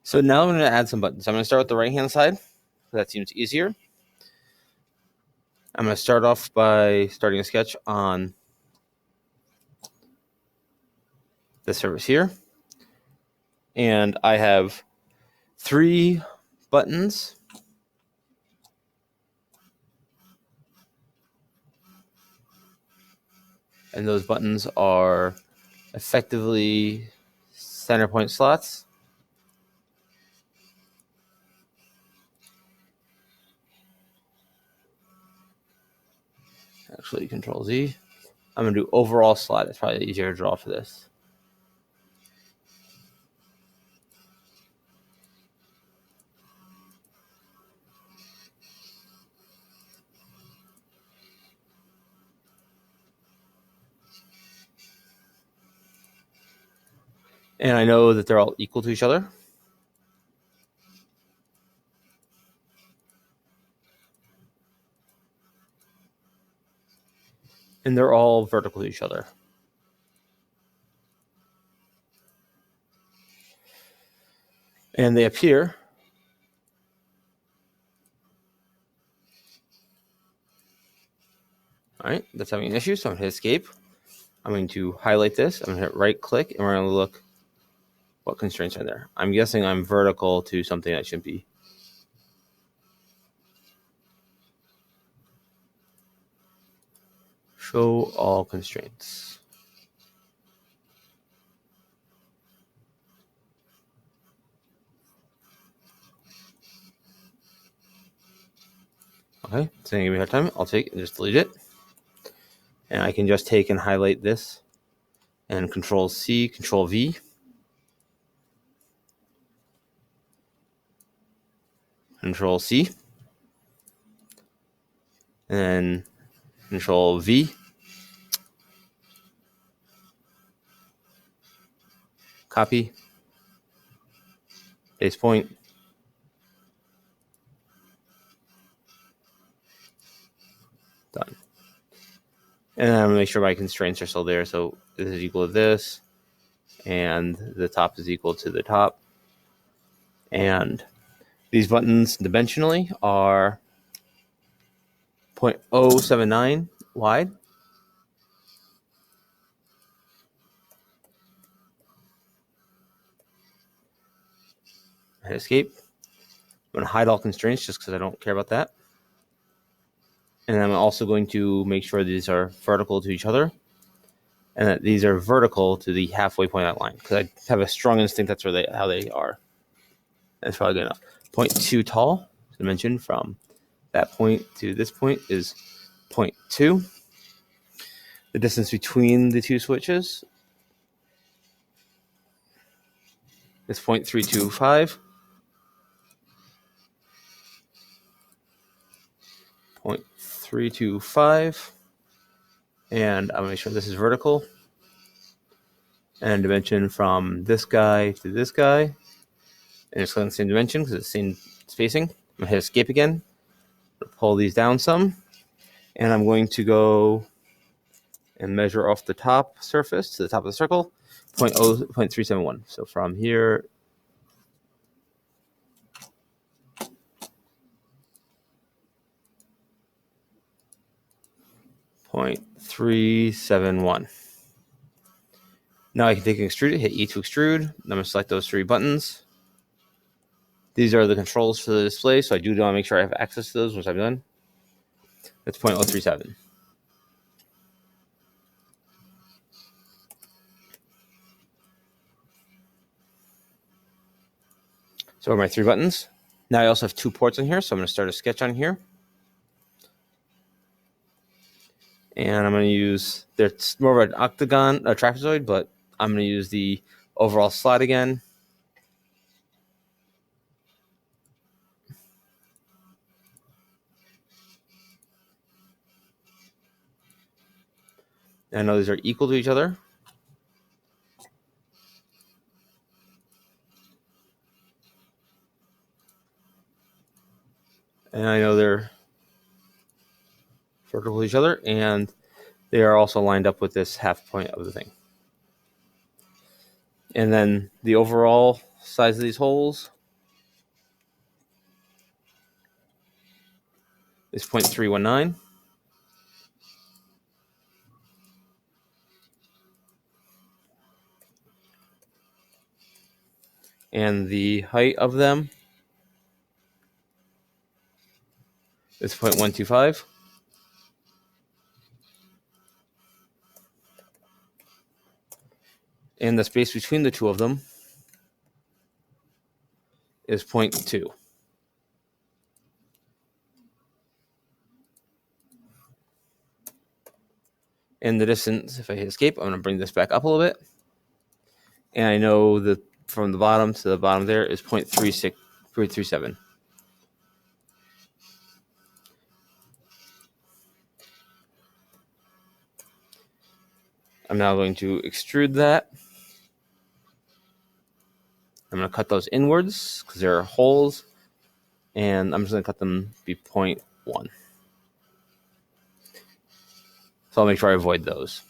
So now I'm going to add some buttons. I'm going to start with the right-hand side. That seems easier. I'm going to start off by starting a sketch on the surface here. And I have 3 buttons. And those buttons are effectively center point slots. Actually, Control Z. I'm going to do overall slot. It's probably easier to draw for this. And I know that they're all equal to each other. And they're all vertical to each other. And they appear all right, that's having an issue, so I'm going to hit escape. I'm going to highlight this. I'm going to hit right click, and we're going to look what constraints are there. I'm guessing I'm vertical to something that shouldn't be. Show all constraints. Okay, it's going to give me a hard time. I'll take and just delete it. And I can just take and highlight this and Control C, Control V. Control C. And then Control V. Copy. Base point. Done. And I'm going to make sure my constraints are still there. So this is equal to this. And the top is equal to the top. And these buttons dimensionally are 0.079 wide. Hit escape. I'm going to hide all constraints just because I don't care about that. And I'm also going to make sure these are vertical to each other and that these are vertical to the halfway point of that line, because I have a strong instinct that's how they are. That's probably good enough. 0.2 tall dimension from that point to this point is 0.2. The distance between the two switches is 0.325. 0.325. And I'm going to make sure this is vertical. And dimension from this guy to this guy. And it's going the same dimension because it's the same spacing. I'm going to hit escape again. Pull these down some. And I'm going to go and measure off the top surface to the top of the circle, 0.371. So from here, .371. Now I can take and extrude it, hit E to extrude. I'm going to select those 3 buttons. These are the controls for the display, so I do want to make sure I have access to those once I'm done. That's 0.037. So are my 3 buttons. Now I also have 2 ports in here, so I'm going to start a sketch on here. And I'm going to use, there's more of an octagon, a trapezoid, but I'm going to use the overall slot again. And I know these are equal to each other. And I know they're vertical to each other, and they are also lined up with this half point of the thing. And then the overall size of these holes is 0.319. And the height of them is 0.125. And the space between the two of them is 0.2. And the distance, if I hit escape, I'm going to bring this back up a little bit. And I know that from the bottom to the bottom there is 0.37. I'm now going to extrude that. I'm going to cut those inwards because there are holes. And I'm just going to cut them be 0.1. So I'll make sure I avoid those.